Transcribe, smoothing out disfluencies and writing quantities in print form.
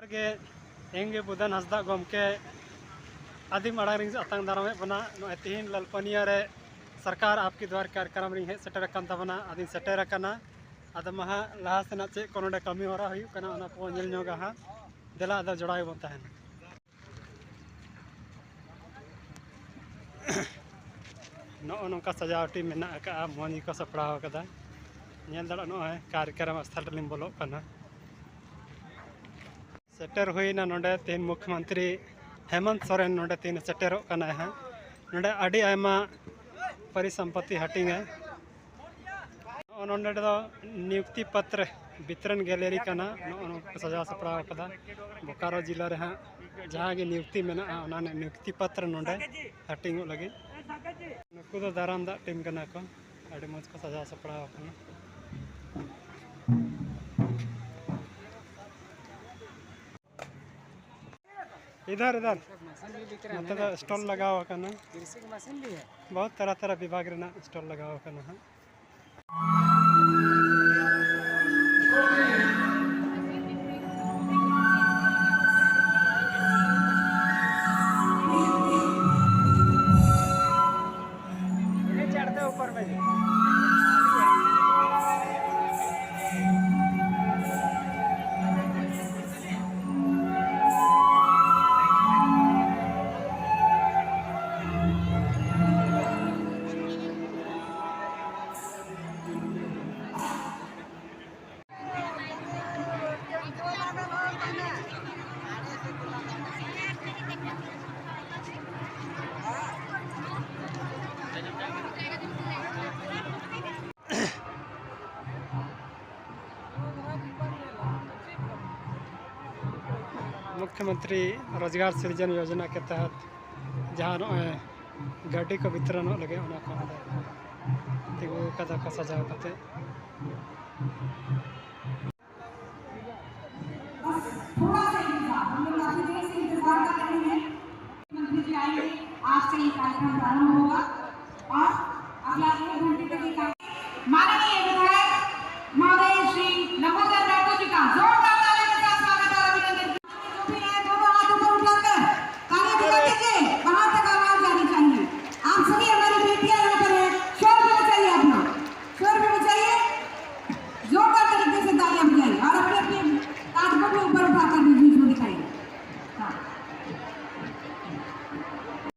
के हेंगे बुधन हंसदा गमके आदिम अड़ांग रिंग अतंग दारामे बना नॉय तीन ललपनिया रे सरकार आपकी द्वार कार्यक्रम रिंग है सेटर कन तबना आदिम सेटर कना आद महा लहा सेना चे को नोडे कमी होरा हुयु कना ओना को नेल ᱧᱚᱜᱟ हा देला आदा जोड़ाय बन तहन नो नोंका सजावटी मेना का मोनी को सपड़ाव कदा नेल दड़ा नो कार्यक्रम स्थल रिम बोलो कना सेटर हुईना नोडे तीन मुख्यमंत्री हेमंत सोरेन नोडे तीन सेटेरो कना है नोडे आडी आयमा परिसंपत्ति हटिंग है नोडे दो नियुक्ति पत्र वितरण गैलरी कना नो सजा सपड़ाव कदा बोकारो जिला रे जहाँ गे नियुक्ति मेना ओना नियुक्ति पत्र नोडे हटिंग लगी नुकु दो दाराम दा टीम कना को आडी मज को सजा सपड़ाव कना इधर इधर मतलब स्टॉल लगा हुआ करना बहुत तरह तरह विभाग रहना स्टॉल लगा हुआ करना है चढ़ते ऊपर में मुख्यमंत्री रोजगार सृजन योजना के तहत जहाँ गाड़ी को वितरण लगे तिगु का सजाव करते आज से ये कार्यक्रम प्रारंभ होगा और अगला 1 घंटे तक